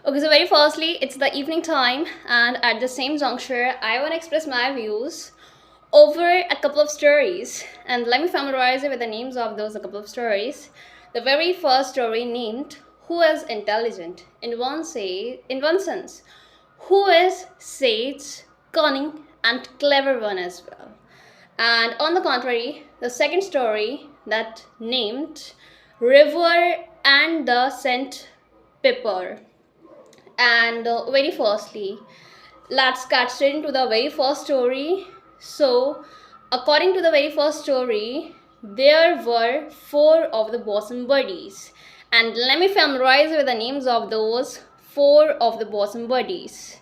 Okay, so very firstly, it's the evening time, and at the same juncture, I want to express my views over a couple of stories. And let me familiarize you with the names of those a couple of stories. The very first story named "Who is Intelligent?" In one sense, who is sage, cunning, and clever one as well. And on the contrary, the second story that named River and the Scent Pepper. And very firstly, let's get straight into the very first story. So, according to the very first story, there were four of the bosom buddies. And let me familiarize you with the names of those four of the bosom buddies.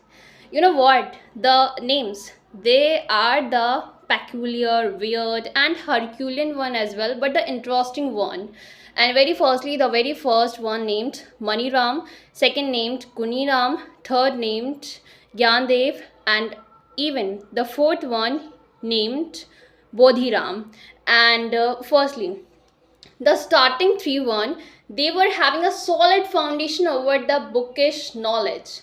You know what? The names, they are the peculiar, weird, and Herculean one as well, but the interesting one. And very firstly, the very first one named Maniram, second named Kuniram, third named Gyandev, and even the fourth one named Bodhiram. And firstly, the starting 3-1, they were having a solid foundation over the bookish knowledge.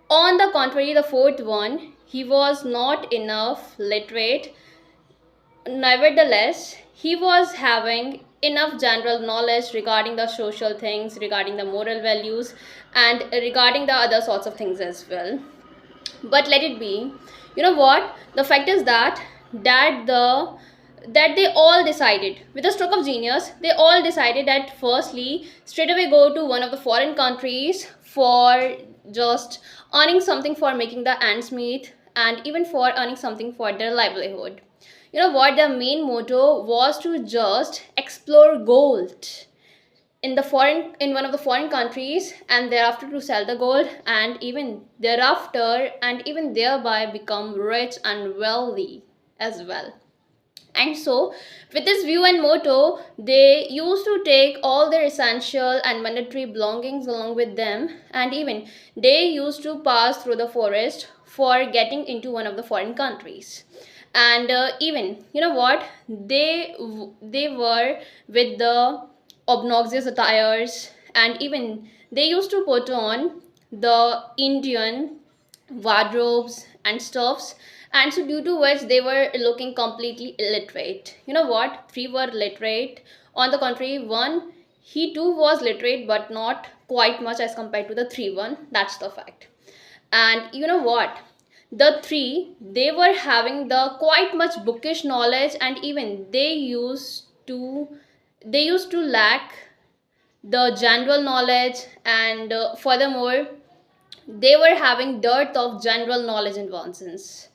On the contrary, the fourth one, he was not enough literate. Nevertheless, he was having enough general knowledge regarding the social things, regarding the moral values, and regarding the other sorts of things as well. But let it be. You know what? The fact is that they all decided with a stroke of genius. They all decided that firstly, straight away go to one of the foreign countries for just earning something for making the ends meet, and even for earning something for their livelihood. You know what? Their main motto was to just explore gold in one of the foreign countries, and thereafter to sell the gold, and even thereafter, and even thereby become rich and wealthy as well. And so, with this view and motto, they used to take all their essential and mandatory belongings along with them, and even they used to pass through the forest for getting into one of the foreign countries. And even, you know what, they were with the obnoxious attires, and even they used to put on the Indian wardrobes and stuffs, and so due to which they were looking completely illiterate. You know what, three were literate. On the contrary, one, he too was literate, but not quite much as compared to the 3-1. That's the fact. And you know what, the three, they were having the quite much bookish knowledge, and even they used to lack the general knowledge, and furthermore, they were having dearth of general knowledge and nonsense.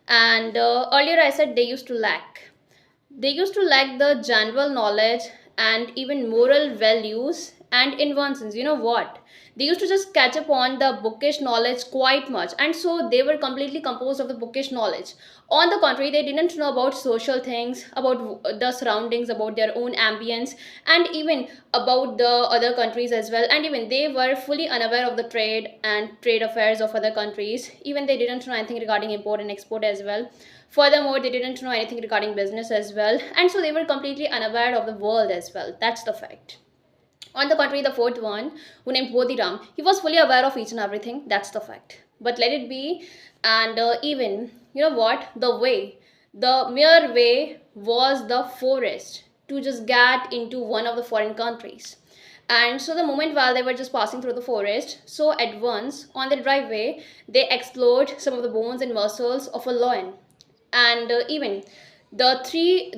And earlier I said they used to lack the general knowledge and even moral values and inventions. You know what, they used to just catch up on the bookish knowledge quite much, and so they were completely composed of the bookish knowledge. On the contrary, they didn't know about social things, about the surroundings, about their own ambience, and even about the other countries as well. And even they were fully unaware of the trade and trade affairs of other countries. Even they didn't know anything regarding import and export as well. Furthermore, they didn't know anything regarding business as well, and so they were completely unaware of the world as well. That's the fact. On the contrary, the fourth one, who named Bodhiram, he was fully aware of each and everything. That's the fact. But let it be. And even, you know what, the mere way was the forest to just get into one of the foreign countries. And so, the moment while they were just passing through the forest, so at once on the driveway, they explored some of the bones and muscles of a lion. And even the three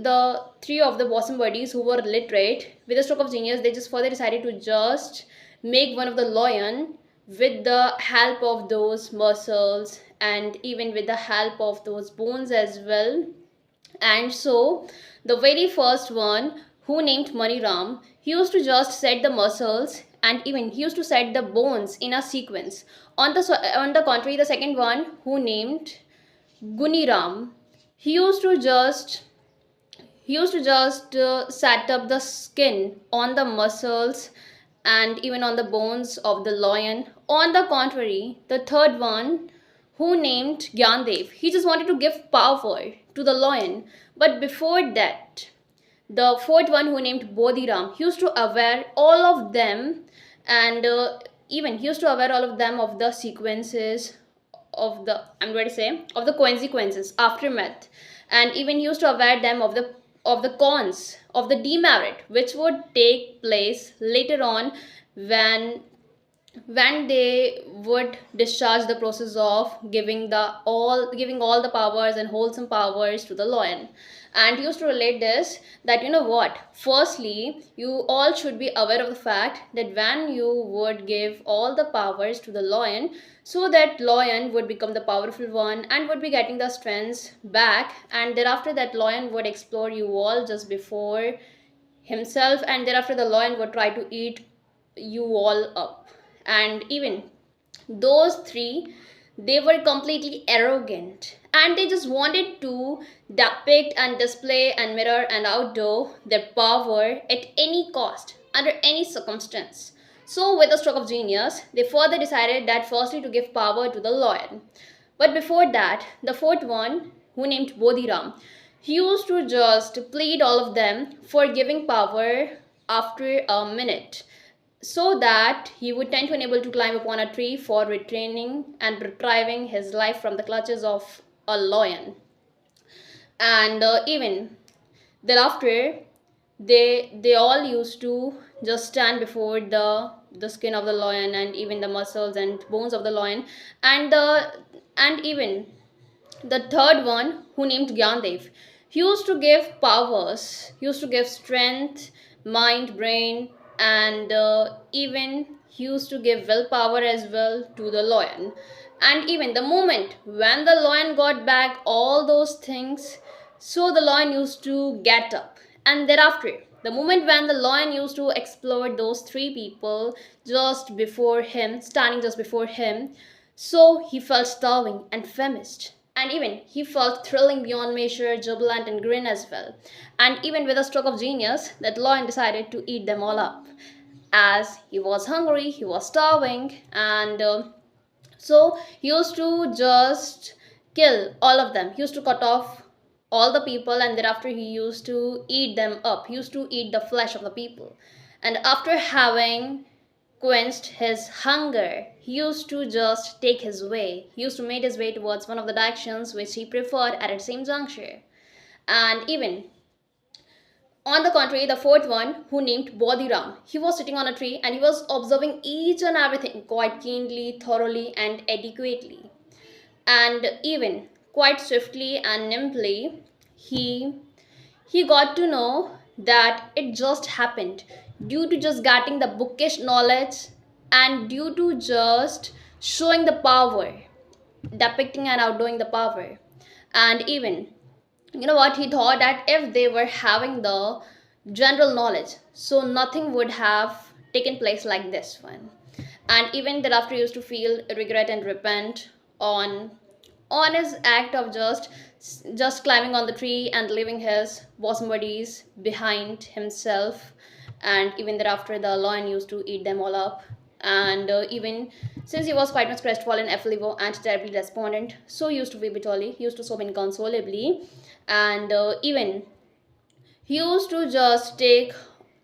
of the bosom buddies who were literate, with a stroke of genius, they just further decided to just make one of the lion with the help of those muscles, and even with the help of those bones as well. And so, the very first one, who named Maniram, he used to just set the muscles, and even he used to set the bones in a sequence. On the contrary, the second one, who named Guniram, he used to just set up the skin on the muscles and even on the bones of the lion. On the contrary, the third one, who named Gyandev, he just wanted to give power to the lion. But before that, the fourth one, who named Bodhiram, he used to aware all of them, and even he used to aware all of them of the sequences of the, I'm ready to say, of the consequences, aftermath, and even he used to aware them of the cons of the demerit which would take place later on when they would discharge the process of giving all the powers and wholesome powers to the lion. And he used to relate this that, you know what, firstly you all should be aware of the fact that when you would give all the powers to the lion, so that lion would become the powerful one and would be getting the strengths back, and thereafter that lion would explore you all just before himself, and thereafter the lion would try to eat you all up. And even those three, they were completely arrogant and they just wanted to depict and display and mirror and outdo their power at any cost, under any circumstance. So with a stroke of genius, they further decided that firstly to give power to the lion, but before that, the fourth one, who named Bodhiram, he used to just plead all of them for giving power after a minute, so that he would tend to enable to climb upon a tree for retraining and retrieving his life from the clutches of a lion. And even thereafter, they all used to just stand before the skin of the lion and even the muscles and bones of the lion, and even the third one, who named Gyandev, he used to give powers, he used to give strength, mind, brain, and even he used to give willpower as well to the lion. And even the moment when the lion got back all those things, so the lion used to get up. And thereafter, the moment when the lion used to explore those three people just before him, standing just before him, so he felt starving and famished. And even he felt thrilling beyond measure, jubilant and grin as well. And even with a stroke of genius, that lion decided to eat them all up. As he was hungry, he was starving, and so he used to just kill all of them. He used to cut off all the people, and thereafter he used to eat them up. He used to eat the flesh of the people. And after having quenched his hunger, he used to just take his way. He used to make his way towards one of the directions which he preferred at the same juncture. And even on the contrary, the fourth one, who named Bodhiram, he was sitting on a tree and he was observing each and everything quite keenly, thoroughly, and adequately. And even quite swiftly and nimbly, he got to know that it just happened due to just getting the bookish knowledge and due to just showing the power, depicting and outdoing the power. And even, you know what, he thought that if they were having the general knowledge, so nothing would have taken place like this one. And even thereafter he used to feel regret and repent on his act of just climbing on the tree and leaving his bosom buddies behind himself. And even thereafter the lion used to eat them all up. And even since he was quite much crestfallen, affable, and terribly despondent, so he used to weep bitterly, he used to sob inconsolably. And even he used to just take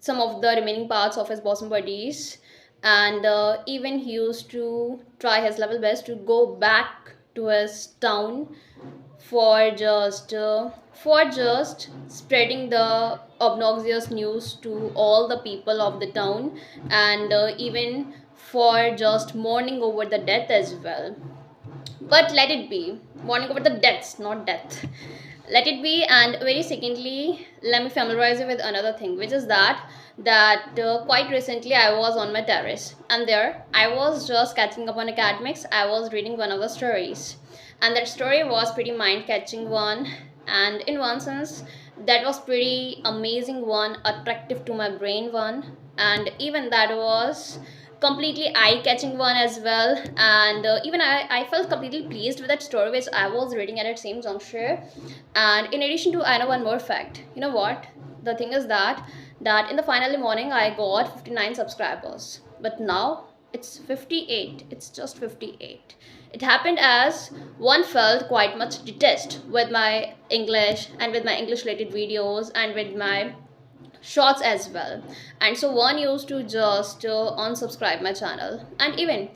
some of the remaining parts of his bosom buddies, and even he used to try his level best to go back to his town for just spreading the obnoxious news to all the people of the town, and even for just mourning over the death as well. But let it be, mourning over the deaths, not death. Let it be. And very secondly, let me familiarize you with another thing, which is that quite recently I was on my terrace, and there I was just catching up on academics. I was reading one of the stories, and that story was pretty mind-catching one, and in one sense that was pretty amazing one, attractive to my brain one, and even that was completely eye-catching one as well. And even I felt completely pleased with that story which I was reading at the same juncture. And in addition to, I know one more fact. You know what, the thing is that in the finally morning I got 59 subscribers, but now it's 58. It's just 58. It happened as one felt quite much detached with my English and with my English related videos and with my shorts as well. And so one used to just unsubscribe my channel. And even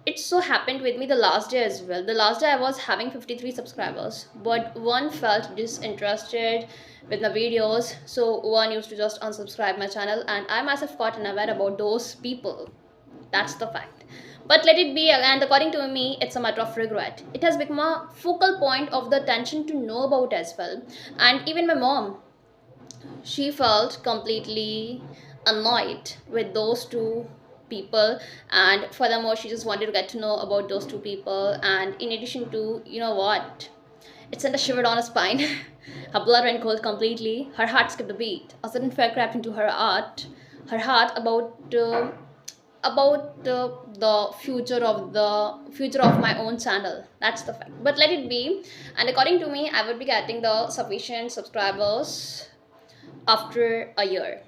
it so happened with me the last day as well. The last day I was having 53 subscribers, but one felt disinterested with my videos, so one used to just unsubscribe my channel, and I myself got unaware about those people. That's the fact. But let it be, and according to me, it's a matter of regret. It has become a focal point of the attention to know about as well. And even my mom, she felt completely annoyed with those two people, and furthermore she just wanted to get to know about those two people. And in addition to, you know what, it sent a shiver down her spine. Her blood ran cold completely, her heart skipped a beat, a sudden fear crept into her heart about the future of my own channel. That's the fact. But let it be, and according to me, I would be getting the sufficient subscribers after a year.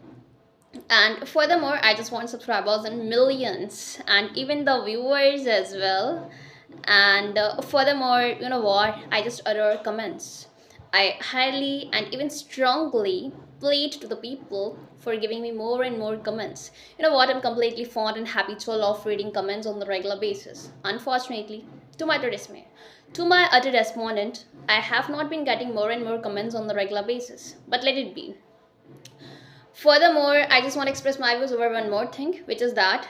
And furthermore, I just want subscribers in millions, and even the viewers as well. And furthermore, you know what, I just utter comments. I highly and even strongly plead to the people for giving me more and more comments. You know what, I'm completely fond and habitual of reading comments on the regular basis. Unfortunately, to my utter disappointment, I have not been getting more and more comments on the regular basis. But let it be. Furthermore, I just want to express my views over one more thing, which is that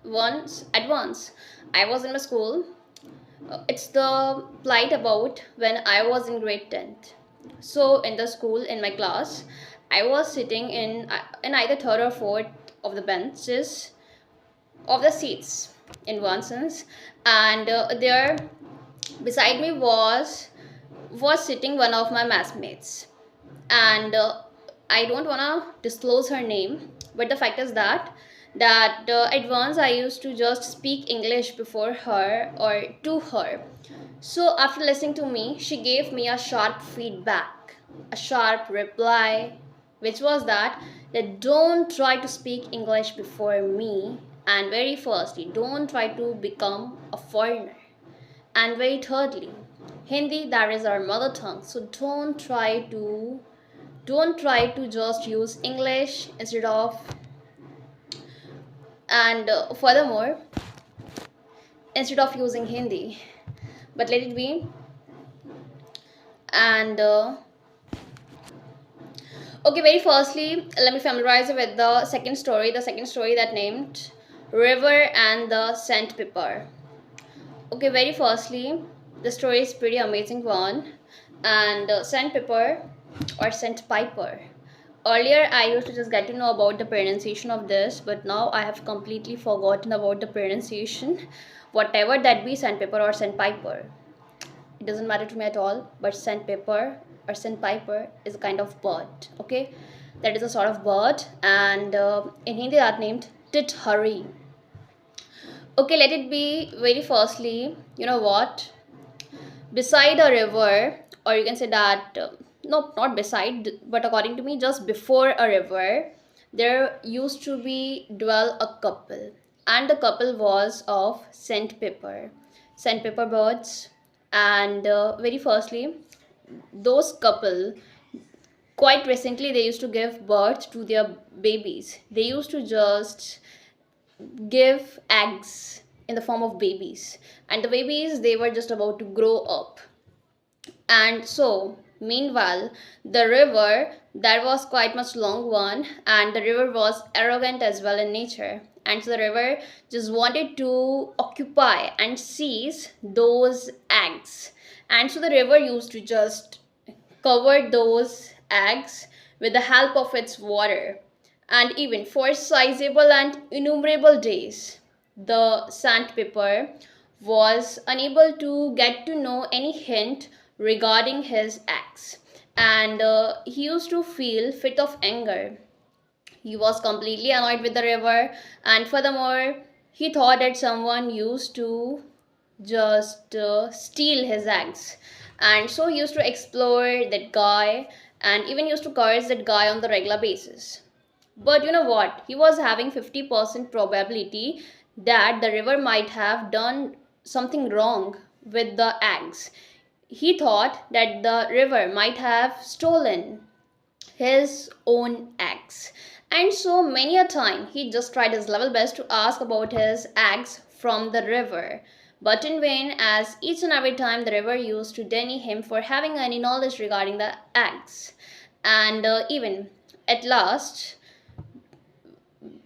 once I was in my school. It's the plight about when I was in grade 10th. So in the school, in my class, I was sitting in either third or fourth of the benches of the seats, in one sense. And there beside me was sitting one of my mathmates. And I don't want to disclose her name, but the fact is that at once I used to just speak English before her or to her. So after listening to me, she gave me a sharp feedback, a sharp reply, which was that don't try to speak English before me, and very firstly, don't try to become a foreigner. And very thirdly, Hindi, that is our mother tongue, so don't try to just use English instead of. And furthermore, instead of using Hindi. But let it be. And okay, very firstly, let me familiarize you with the second story that named River and the Sandpiper. Okay, very firstly, the story is pretty amazing one. And Sandpiper or Sandpiper. Earlier, I used to just get to know about the pronunciation of this, but now I have completely forgotten about the pronunciation. Whatever that be, Sandpaper or Sandpiper, it doesn't matter to me at all. But Sandpaper or Sandpiper is a kind of bird. Okay, that is a sort of bird, and in Hindi that named Tit Hari. Okay, let it be. Very firstly, you know what? Beside a river, or you can say that no, not beside, but according to me, just before a river, there used to be dwell a couple, and the couple was of sandpaper birds. And very firstly, those couple, quite recently, they used to give birth to their babies. They used to just give eggs in the form of babies, and the babies, they were just about to grow up. And so meanwhile, the river, that was quite much long one, and the river was arrogant as well in nature. And so the river just wanted to occupy and seize those eggs. And so the river used to just cover those eggs with the help of its water. And even for sizable and innumerable days, the sandpaper was unable to get to know any hint regarding his acts. And he used to feel fit of anger. He was completely annoyed with the river, and furthermore, he thought that someone used to just steal his eggs. And so he used to explore that guy, and even used to curse that guy on the regular basis. But you know what? He was having 50% probability that the river might have done something wrong with the eggs. He thought that the river might have stolen his own eggs. And so many a time he just tried his level best to ask about his eggs from the river. But in vain, as each and every time the river used to deny him for having any knowledge regarding the eggs. And even at last,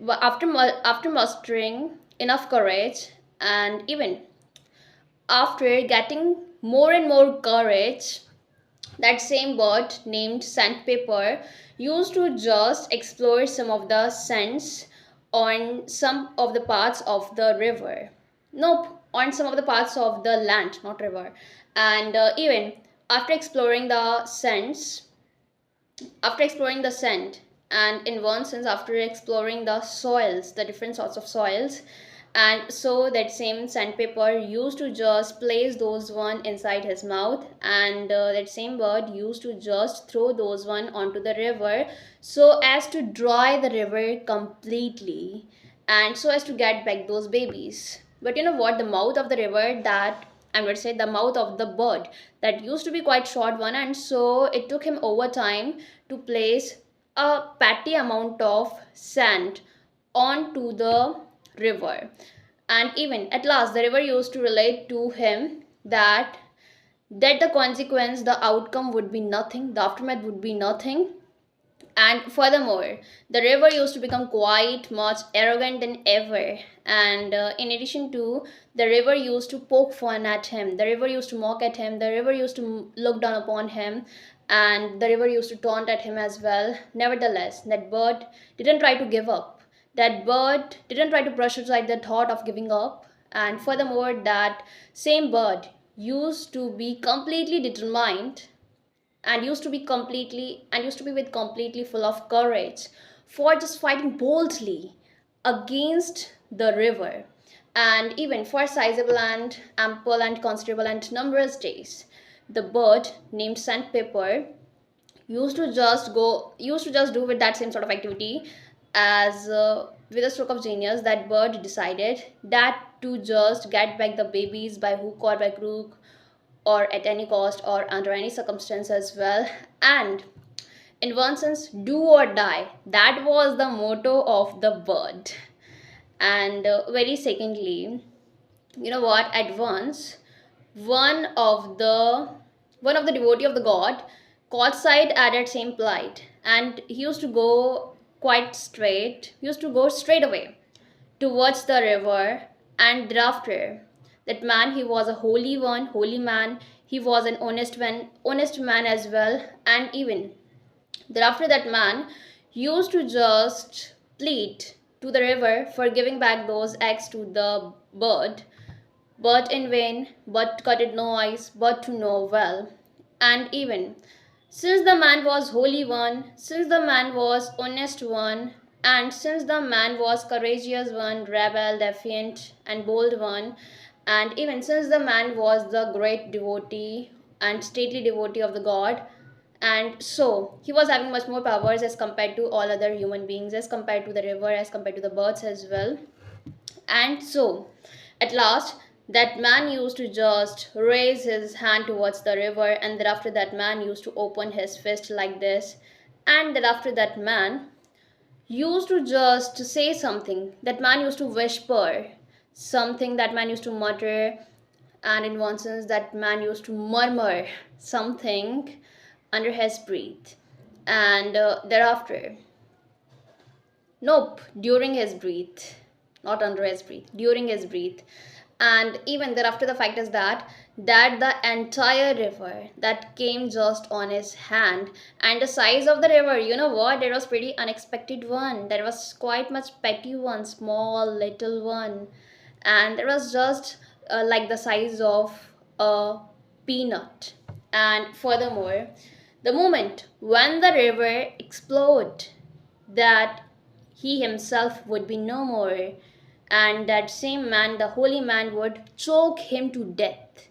after mustering enough courage, and even after getting more and more courage, that same bird named Sandpaper used to just explore some of the sands on some of the parts of the river. Nope, on some of the parts of the land, not river. And even after exploring the sands, after exploring the sand, and in one sense after exploring the soils, the different sorts of soils, and so that same sandpaper used to just place those one inside his mouth, and that same bird used to just throw those one onto the river so as to dry the river completely, and so as to get back those babies. But you know what, the mouth of the river, that I'm going to say the mouth of the bird, that used to be quite short one, and so it took him over time to place a patty amount of sand onto the river. And even at last the river used to relate to him that the consequence, the outcome would be nothing, the aftermath would be nothing. And furthermore, the river used to become quite much arrogant than ever. And in addition to, the river used to poke fun at him, the river used to mock at him, the river used to look down upon him, and the river used to taunt at him as well. Nevertheless, that bird didn't try to give up. That bird didn't try to brush aside the thought of giving up. And furthermore, that same bird used to be completely determined, and used to be with completely full of courage for just fighting boldly against the river, and even for sizable and ample and considerable and numerous days, the bird named Sandpaper used to just do with that same sort of activity, as with a stroke of genius that bird decided that to just get back the babies by hook or by crook, or at any cost or under any circumstance as well. And in one sense, do or die, that was the motto of the bird. And very secondly, you know what, at once one of the one of the devotee of the god caught sight at that same plight, and he used to go quite straight, he used to go straight away towards the river. And thereafter, that man, he was a holy one, holy man, he was an honest man as well. And even thereafter, that man used to just plead to the river for giving back those eggs to the bird, but in vain, but cut it no eyes, but to no well. And even since the man was holy one, since the man was honest one, and since the man was courageous one, rebel, defiant, and bold one, and even since the man was the great devotee and stately devotee of the god, and so he was having much more powers as compared to all other human beings, as compared to the river, as compared to the birds as well. And so, at last, that man used to just raise his hand towards the river, and thereafter, that man used to open his fist like this. And thereafter, that man used to just say something. That man used to whisper something, that man used to mutter, and in one sense, that man used to murmur something under his breath. And thereafter, nope, during his breath, not under his breath, during his breath. And even thereafter, the fact is that the entire river that came just on his hand, and the size of the river, you know what, it was pretty unexpected one. There was quite much petty one, small little one, and it was just like the size of a peanut. And furthermore, the moment when the river exploded, that he himself would be no more, and that same man, the holy man, would choke him to death.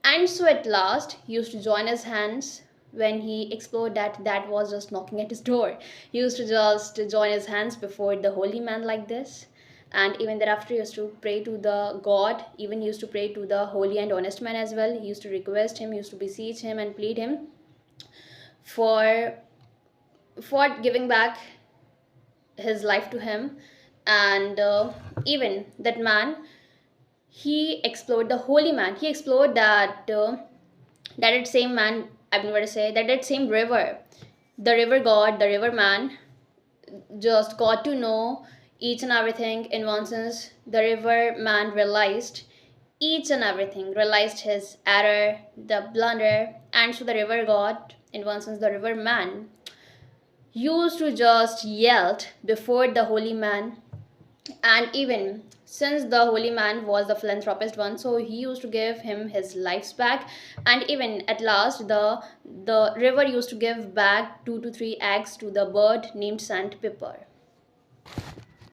And so at last he used to join his hands when he explored that was just knocking at his door. He used to just join his hands before the holy man like this. And even thereafter, he used to pray to the god, even he used to pray to the holy and honest man as well. He used to request him, he used to beseech him and plead him for for giving back his life to him. And even that man, he explored the holy man, he explored that same man, I'm going to say that same river, the river god, the river man, just got to know each and everything. In one sense, the river man realized each and everything, realized his error, the blunder. And so the river god, in one sense the river man, used to just yell before the holy man. And even since the holy man was the philanthropist one, so he used to give him his lives back. And even at last, the river used to give back 2 to 3 eggs to the bird named Saint Pepper.